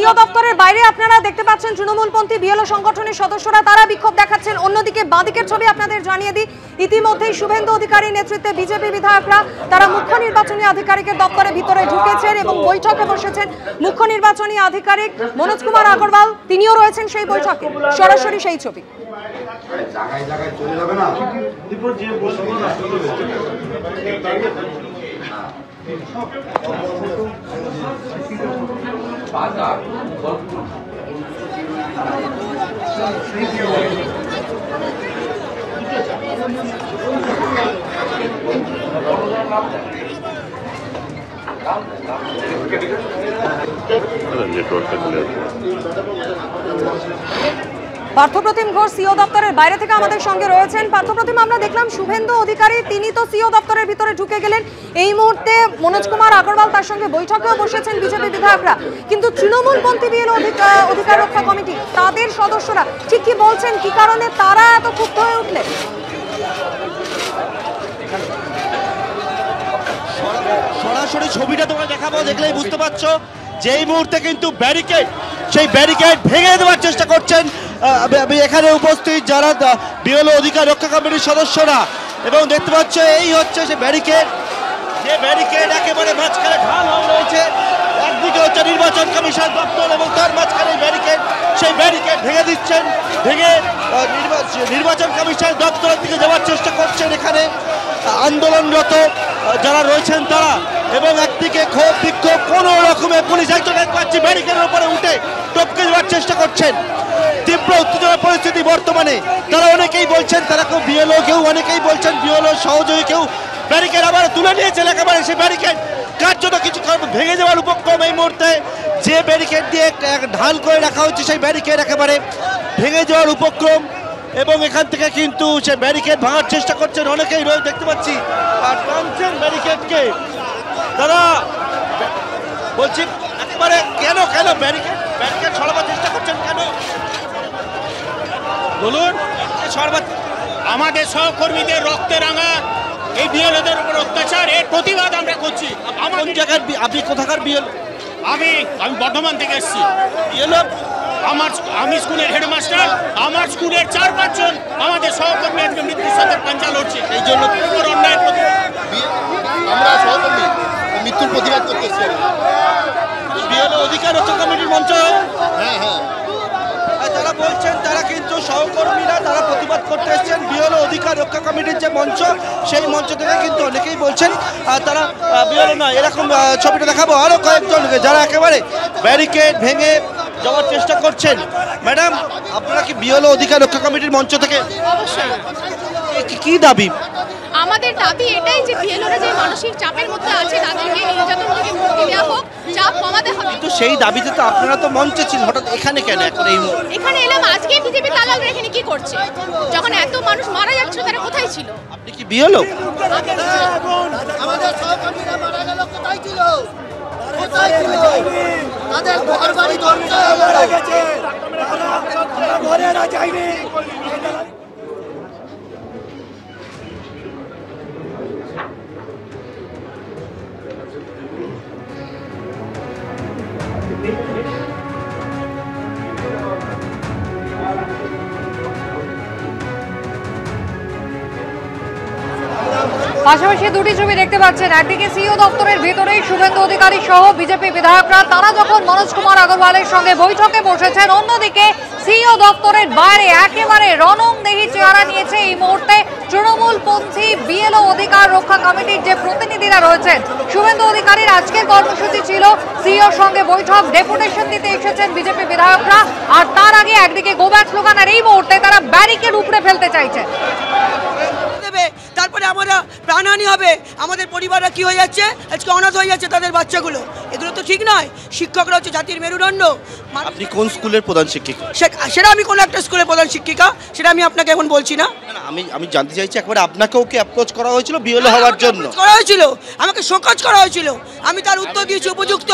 CO দপ্তরের বাইরে আপনারা দেখতে পাচ্ছেন তৃণমূলপন্থী বিএলও সংগঠনের সদস্যরা তারা বিক্ষোভ দেখাচ্ছেন। অন্যদিকে বাঁদিকের ছবি আপনাদের জানিয়ে দিই, ইতিমধ্যেই শুভেন্দু অধিকারীর নেতৃত্বে বিজেপি বিধায়করা তারা মুখ্য নির্বাচনী আধিকারিকের দপ্তরে ভিতরে ঢুকেছেন এবং বৈঠকে বসেছেন। মুখ্য নির্বাচনী আধিকারিক মনোজ কুমার আগরওয়াল তিনিও রয়েছেন সেই বৈঠকে। সরাসরি সেই ছবি। পার্থপ্রতিম ঘোষ সিও দপ্তরের বাইরে থেকে আমাদের সঙ্গে রয়েছেন। পার্থপ্রতিম, আমরা দেখলাম শুভেন্দু অধিকারী তিনি তো সিও দপ্তরের ভিতরে ঢুকে গেলেন, এই মুহূর্তে মনোজ কুমার আগরওয়াল তার সঙ্গে বৈঠকেও বসেছেন বিজেপি বিধায়করা, কিন্তু তৃণমূলপন্থী বিএলও অধিকার রক্ষা কমিটি তাদের সদস্যরা ঠিক কি বলছেন, কি কারণে তারা এত ক্ষুব্ধ হয়ে উঠলেন? সরাসরি ছবিটা তোমরা দেখাবো, দেখলেই বুঝতে পারছো যে এই মুহূর্তে কিন্তু ব্যারিকেড, সেই ব্যারিকেড ভেঙে দেওয়ার চেষ্টা করছেন এখানে উপস্থিত যারা বিএলও অধিকার রক্ষা কমিটির সদস্যরা। এবং দেখতে পাচ্ছ এই হচ্ছে সে ব্যারিকেড, যে ব্যারিকেড একেবারে মাঝখানে ঢাল হয়ে রয়েছে। একদিকে হচ্ছে নির্বাচন কমিশন দপ্তর এবং তার মাঝখানে ব্যারিকেড, সেই ব্যারিকেড ভেঙে দিচ্ছেন, ভেঙে নির্বাচন কমিশন দপ্তরের দিকে যাওয়ার চেষ্টা করছেন এখানে আন্দোলনরত যারা রয়েছেন তারা। এবং একদিকে ক্ষোভ বিক্ষোভ, কোনো রকমে পুলিশ একজন দেখতে পাচ্ছি ব্যারিকেডের উপরে উঠে টপকে দেওয়ার চেষ্টা করছেন। তীব্র উত্তেজনার পরিস্থিতি বর্তমানে। তারা অনেকেই বলছেন তারা কেউ বিএলও, কেউ অনেকেই বলছেন বিএলও সহযোগী, কেউ ব্যারিকেড আবার তুলে নিয়েছেন একেবারে। সেই ব্যারিকেড কার্যত কিছু ভেঙে যাওয়ার উপক্রম এই মুহূর্তে। যে ব্যারিকেড দিয়ে ঢাল করে রাখা হচ্ছে সেই ব্যারিকেড একেবারে ভেঙে যাওয়ার উপক্রম। এবং এখান থেকে কিন্তু সে ব্যারিকেড ভাঙার চেষ্টা করছেন অনেকেই রয়েছে দেখতে পাচ্ছি, আর টানছেন ব্যারিকেডকে। তারা বলছি একেবারে কেন কেন ব্যারিকেড সরাবার চেষ্টা করছেন কেন বলুন? আমাদের সহকর্মীদের রক্তে রাঙা এই বিএলওদের উপর অত্যাচার, এর প্রতিবাদ আমরা করছি। কোন জায়গার আপনি কোথাকার বিএলও? আমি বর্ধমান থেকে এসেছি। বিএলও আমি স্কুলের হেডমাস্টার, আমার স্কুলের 4-5 জন আমাদের সহকর্মী আজকে মৃত্যুর সাথে পাঞ্জা লড়ছে। এই জন্য অন্যায়ের আমরা সহকর্মী মৃত্যুর প্রতিবাদ করতে এসেছি। বিএলও অধিকার রক্ষা কমিটির মঞ্চ, হ্যাঁ তারা বলছেন তারা কিন্তু সহকর্মীরা তারা প্রতিবাদ করতে এসেছেন বিএলও অধিকার রক্ষা কমিটির যে মঞ্চ, সেই মঞ্চ থেকে কিন্তু অনেকেই বলছেন তারা বিএলও নয়। এরকম ছবিটা দেখাবো আরো কয়েকজনকে যারা একেবারে ব্যারিকেড ভেঙে যাওয়ার চেষ্টা করছেন। ম্যাডাম, আপনারা কি বিএলও অধিকার রক্ষা কমিটির মঞ্চ থেকে? অবশ্যই। কি দাবি? আমাদের দাবি এটাই যে বিএলওরা যে মানসিক চাপের মধ্যে আছে তাদেরকে নির্যাতন থেকে মুক্তি দেওয়া হোক, চাপ কমাতে হবে। কিন্তু সেই দাবিতে তো আপনারা তো মঞ্চে ছিলেন, হঠাৎ এখানে কেন? এখন এখানে এলাম আজকে বিজেপি দালালরা এখানে কি করছে? যখন এত মানুষ মারা যাচ্ছে তারা কোথায় ছিল? আপনি কি বিএলও? আমাদের সহকর্মীরা মারা গেল, কোথায় ছিল? কোথায় ছিল? তাদের ঘর বাড়ি ধ্বংস হয়ে গেছে, ঘরে না যায়নি। পাশাপাশি দুটি ছবি দেখতে পাচ্ছেন, একদিকে সিও দপ্তরের ভিতরেই শুভেন্দু অধিকারী সহ বিজেপি বিধায়করা তারা যখন মনোজ কুমার আগরওয়ালের সঙ্গে বৈঠকে বসেছেন, অন্যদিকে সিও দপ্তরের বাইরে একেবারে রণংদেহী চেহারা নিয়েছে এই মুহূর্তে তৃণমূলপন্থী বিএলও অধিকার রক্ষা কমিটির যে প্রতিনিধিরা রয়েছেন। শুভেন্দু অধিকারীর আজকের কর্মসূচি ছিল সিওর সঙ্গে বৈঠক, ডেপুটেশন দিতে এসেছেন বিজেপি বিধায়করা, আর তার আগে একদিকে গো ব্যাক স্লোগান, আর এই মুহূর্তে তারা ব্যারিকেড উপড়ে ফেলতে চাইছেন। তারপরে আমরা প্রাণহানি হবে, আমাদের পরিবাররা কি হয়ে যাচ্ছে, আজকে অনাথ হয়ে যাচ্ছে তাদের বাচ্চাগুলো। এগুলো তো ঠিক নয়। শিক্ষকরা হচ্ছে জাতির মেরুদণ্ড। আপনি কোন স্কুলের প্রধান শিক্ষিকা? সেটা আমি কোনো একটা স্কুলের প্রধান শিক্ষিকা, সেটা আমি আপনাকে এখন বলছি না। আমি জানতে চাইছি একবারে আপনাকেও কি অ্যাপ্রোচ করা হয়েছিল বিএলও হওয়ার জন্য? করা হয়েছিল, আমাকে শোকজ করা হয়েছিল, আমি তার উত্তর দিয়েছি উপযুক্ত।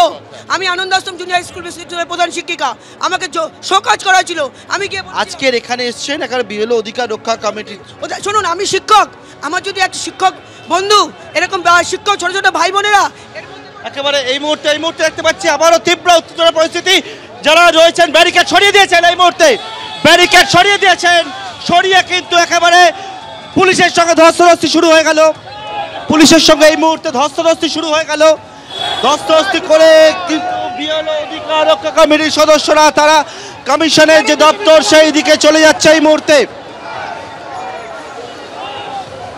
আমি আনন্দ আশ্রম জুনিয়র স্কুল বিশ্ববিদ্যালয়ের প্রধান শিক্ষিকা, আমাকে শোকজ করা হয়েছিল। আমি কি আজকের এখানে এসেছেন এখানে বিএলও অধিকার রক্ষা কমিটি? শুনুন, আমি শিক্ষক, আমার যদি একটা শিক্ষক বন্ধু এরকম শিক্ষক ছোট ছোট ভাই বোনেরা একেবারে এই মুহূর্তে দেখতে পাচ্ছি আবারও তীব্র উত্তেজনার পরিস্থিতি। যারা রয়েছেন ব্যারিকেড সরিয়ে দিয়েছেন, এই মুহূর্তে ব্যারিকেড সরিয়ে দিয়েছেন, সরিয়ে কিন্তু একেবারে পুলিশের সঙ্গে ধস্তাধস্তি শুরু হয়ে গেল। পুলিশের সঙ্গে এই মুহূর্তে ধস্তাধস্তি শুরু হয়ে গেল। ধস্তাধস্তি করে কিন্তু বিএলও অধিকার রক্ষা কমিটির সদস্যরা তারা কমিশনের যে দপ্তর সেই দিকে চলে যাচ্ছে এই মুহূর্তে,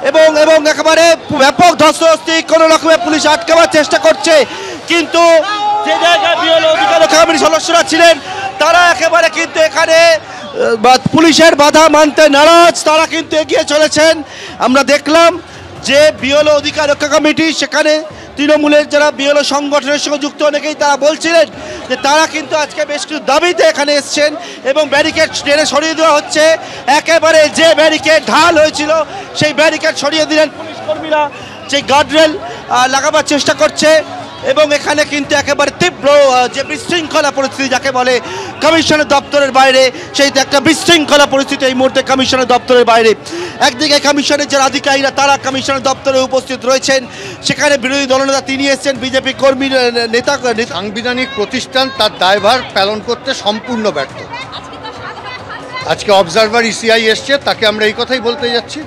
এবং এবং একেবারে ব্যাপক ধস্তাধস্তি, কোনো রকমে পুলিশ আটকাবার চেষ্টা করছে, কিন্তু যে জায়গায় বিএলও অধিকার রক্ষা কমিটির সদস্যরা ছিলেন তারা একেবারে কিন্তু এখানে পুলিশের বাধা মানতে নারাজ, তারা কিন্তু এগিয়ে চলেছেন। আমরা দেখলাম যে বিএলও অধিকার রক্ষা কমিটি, সেখানে তৃণমূলের যারা বিএলও সংগঠনের সঙ্গে যুক্ত অনেকেই তারা বলছিলেন যে তারা কিন্তু আজকে বেশ কিছু দাবিতে এখানে এসছেন এবং ব্যারিকেড টেনে সরিয়ে দেওয়া হচ্ছে। একেবারে যে ব্যারিকেড ঢাল হয়েছিল সেই ব্যারিকেড সরিয়ে দিলেন পুলিশ কর্মীরা, সেই গার্ডরেল লাগাবার চেষ্টা করছে, এবং এখানে কিন্তু একেবারে তীব্র যে বিশৃঙ্খলা পরিস্থিতি যাকে বলে কমিশনের দপ্তরের বাইরে, সেই একটা বিশৃঙ্খলা পরিস্থিতি এই মুহূর্তে কমিশনের দপ্তরের বাইরে। একদিকে কমিশনের যারা আধিকারিকরা তারা কমিশনের দপ্তরে উপস্থিত রয়েছেন, সেখানে বিরোধী দলনেতা তিনি এসছেন, বিজেপি কর্মী নেতা। সাংবিধানিক প্রতিষ্ঠান তার দায়ভার পালন করতে সম্পূর্ণ ব্যর্থ। আজকে অবজারভার ইসিআই এসছে, তাকে আমরা এই কথাই বলতে যাচ্ছি,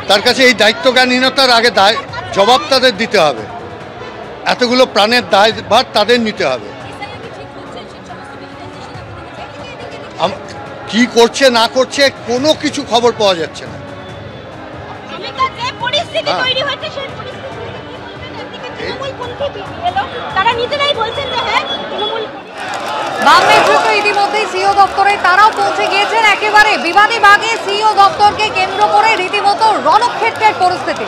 তার কাছে এই দায়িত্বজ্ঞানহীনতার আগে জবাব তাদের দিতে হবে, এতগুলো প্রাণের দায়ভার তাদের নিতে হবে। কি করছে না করছে কোনো কিছু খবর পাওয়া যাচ্ছে না। বাম নেতৃত্ব ইতিমধ্যেই সিইও দপ্তরে তারাও পৌঁছে গিয়েছেন। একেবারে বিবাদী ভাগে সিইও দপ্তরকে কেন্দ্র করে রীতিমতো রণক্ষেত্রের পরিস্থিতি।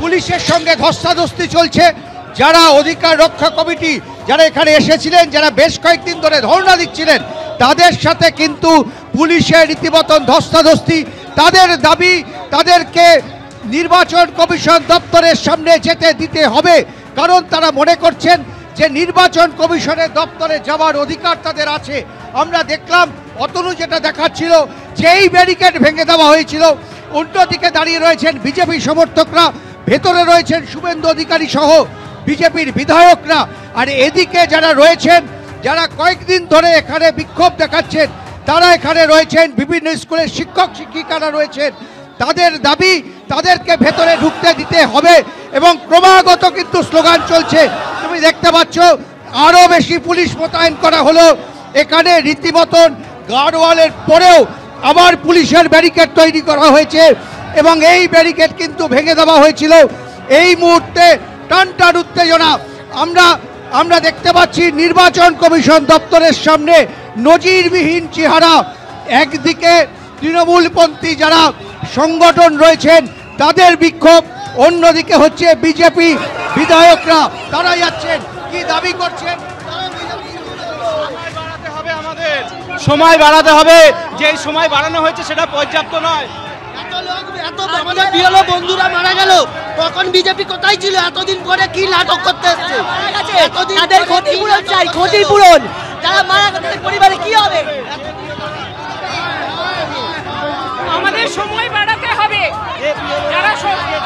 পুলিশের সঙ্গে ধস্তাধস্তি চলছে। যারা অধিকার রক্ষা কমিটি যারা এখানে এসেছিলেন, যারা বেশ কয়েকদিন ধরে ধর্ণা দিচ্ছিলেন, তাদের সাথে কিন্তু পুলিশের রীতিমতন ধস্তাধস্তি। তাদের দাবি তাদেরকে নির্বাচন কমিশন দপ্তরের সামনে যেতে দিতে হবে, কারণ তারা মনে করছেন যে নির্বাচন কমিশনের দপ্তরে যাওয়ার অধিকার তাদের আছে। আমরা দেখলাম অতনু যেটা দেখাচ্ছিল, যেই ব্যারিকেড ভেঙে দেওয়া হয়েছিল, উল্টো দিকে দাঁড়িয়ে রয়েছেন বিজেপি সমর্থকরা, ভেতরে রয়েছেন শুভেন্দু অধিকারী সহ বিজেপির বিধায়করা, আর এদিকে যারা রয়েছেন, যারা কয়েকদিন ধরে এখানে বিক্ষোভ দেখাচ্ছেন, তারা এখানে রয়েছেন বিভিন্ন স্কুলের শিক্ষক শিক্ষিকারা রয়েছেন। তাদের দাবি তাদেরকে ভেতরে ঢুকতে দিতে হবে, এবং ক্রমাগত কিন্তু স্লোগান চলছে। তুমি দেখতে পাচ্ছ আরও বেশি পুলিশ মোতায়েন করা হলো এখানে, রীতিমতন গার্ডওয়ালের পরেও আবার পুলিশের ব্যারিকেড তৈরি করা হয়েছে, এবং এই ব্যারিকেড কিন্তু ভেঙে দেওয়া হয়েছিল। এই মুহূর্তে টানটান উত্তেজনা আমরা দেখতে পাচ্ছি নির্বাচন কমিশন দপ্তরের সামনে নজিরবিহীন চেহারা। একদিকে তৃণমূলপন্থী যারা সংগঠন রয়েছেন তাদের বিক্ষোভ, অন্যদিকে হচ্ছে বিজেপি বিধায়করা, তারা যাচ্ছেন কি দাবি করছেন, সময় বাড়াতে হবে, যে সময় বাড়ানো হয়েছে সেটা পর্যাপ্ত নয়। আমাদের বিএলও বন্ধুরা মারা গেল, তখন বিজেপি কোথায় ছিল? এতদিন পরে কি নাটক করতে এসছে? এতদিন তাদের ক্ষতিপূরণ চাই, ক্ষতিপূরণ। যারা মারা গেছে পরিবারে কি হবে? আমাদের সময় বাড়াতে হবে, যারা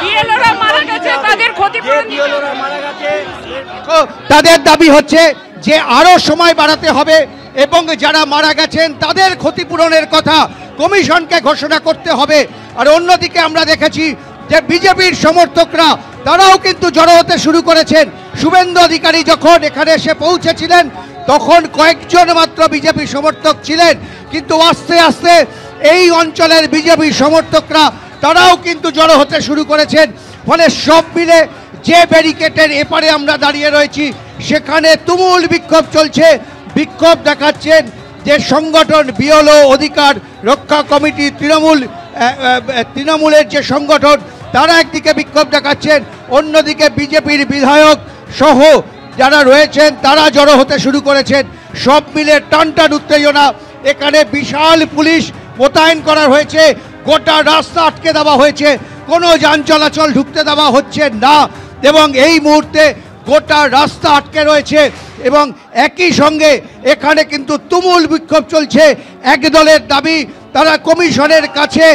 বিএলওরা মারা গেছে তাদের ক্ষতিপূরণ তাদের দাবি হচ্ছে যে আরো সময় বাড়াতে হবে, এবং যারা মারা গেছেন তাদের ক্ষতিপূরণের কথা কমিশনকে ঘোষণা করতে হবে। আর অন্যদিকে আমরা দেখেছি যে বিজেপির সমর্থকরা তারাও কিন্তু জড়ো হতে শুরু করেছেন। শুভেন্দু অধিকারী যখন এখানে এসে পৌঁছেছিলেন তখন কয়েকজন মাত্র বিজেপি সমর্থক ছিলেন, কিন্তু আস্তে আস্তে এই অঞ্চলের বিজেপি সমর্থকরা তারাও কিন্তু জড়ো হতে শুরু করেছেন। ফলে সব মিলে যে ব্যারিকেডের এপারে আমরা দাঁড়িয়ে রয়েছি সেখানে তুমুল বিক্ষোভ চলছে। বিক্ষোভ দেখাচ্ছেন যে সংগঠন বিএলও অধিকার রক্ষা কমিটি, তৃণমূলের যে সংগঠন, তারা একদিকে বিক্ষোভ দেখাচ্ছেন, অন্যদিকে বিজেপির বিধায়ক সহ যারা রয়েছেন তারা জড়ো হতে শুরু করেছেন। সব মিলে টানটান উত্তেজনা। এখানে বিশাল পুলিশ মোতায়েন করা হয়েছে, গোটা রাস্তা আটকে দেওয়া হয়েছে, কোনো যান চলাচল ঢুকতে দেওয়া হচ্ছে না, এবং এই মুহূর্তে গোটা রাস্তা আটকে রয়েছে এবং একই সঙ্গে এখানে কিন্তু তুমুল বিক্ষোভ চলছে। এক দলের দাবি, তারা কমিশনের কাছে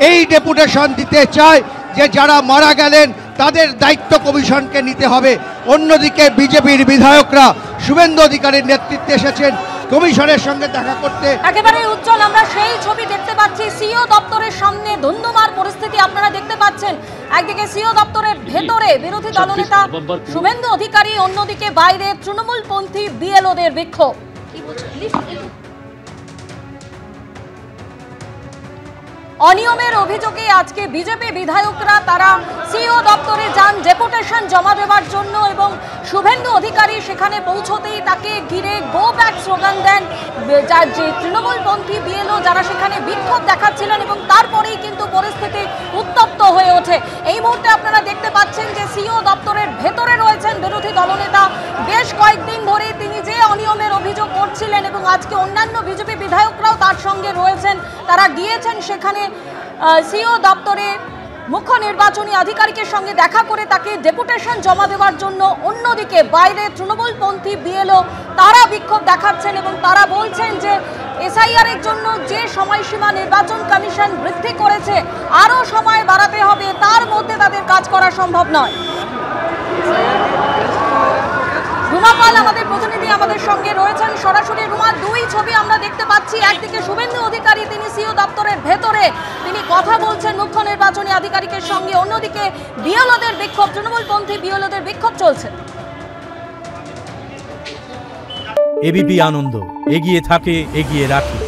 এই ডেপুটেশন দিতে চায় যে যারা মারা গেলেন তাদের দায়িত্ব কমিশনকে নিতে হবে। অন্যদিকে বিজেপির বিধায়করা শুভেন্দু অধিকারীর নেতৃত্বে এসেছেন কমিশনের সঙ্গে দেখা করতে। একেবারে উজ্জ্বল আমরা সেই ছবি দেখতে পাচ্ছি, সিও দপ্তরের সামনে ধুন্ধুমার পরিস্থিতি আপনারা দেখতে পাচ্ছেন। একদিকে সিও দপ্তরের ভেতরে বিরোধী দলনেতা শুভেন্দু অধিকারী, অন্যদিকে বাইরে তৃণমূলপন্থী বিএলওদের বিক্ষোভ। অনিয়মের অভিযোগে আজকে বিজেপি বিধায়করা তারা সিও দপ্তরে যান ডেপুটেশন জমা দেওয়ার জন্য এবং শুভেন্দু অধিকারী সেখানে পৌঁছতেই তাকে ঘিরে গো ব্যাক স্লোগান দেন যার যে তৃণমূলপন্থী বিএলও যারা সেখানে বিক্ষোভ দেখাচ্ছিলেন এবং তারপরেই কিন্তু পরিস্থিতি উত্তপ্ত হয়ে ওঠে। এই মুহূর্তে আপনারা দেখতে পাচ্ছেন যে সিও দপ্তরের ভেতরে রয়েছেন বিরোধী দলনেতা। বেশ কয়েকদিন ধরে তিনি যে অনিয়মের অভিযোগ করছিলেন এবং আজকে অন্যান্য বিজেপি বিধায়করাও তার সঙ্গে রয়েছেন, তারা গিয়েছেন সেখানে সিও দপ্তরে মুখ্য নির্বাচনী আধিকারিকের সঙ্গে দেখা করে তাকে ডেপুটেশন জমা দেওয়ার জন্য। অন্যদিকে বাইরে তৃণমূলপন্থী বিএলও তারা বিক্ষোভ দেখাচ্ছেন এবং তারা বলছেন যে এসআইআর এর জন্য যে সময়সীমা নির্বাচন কমিশন বৃদ্ধি করেছে আরও সময় বাড়াতে হবে, তার মধ্যে তাদের কাজ করা সম্ভব নয়। রুমা পাল আমাদের প্রতিনিধি আমাদের সঙ্গে রয়েছেন সরাসরি। রুমা, দুই ছবি আমরা দেখতে পাচ্ছি, একদিকে শুভেন্দু অধিকারী তিনি সিও দপ্তরের ভেতরে তিনি কথা বলছেন মুখ্য নির্বাচনী আধিকারিকের সঙ্গে, অন্যদিকে বিএলওদের বিক্ষোভ, তৃণমূলপন্থী বিএলওদের বিক্ষোভ চলছে। এবিপি আনন্দ, এগিয়ে থাকে, এগিয়ে রাখে।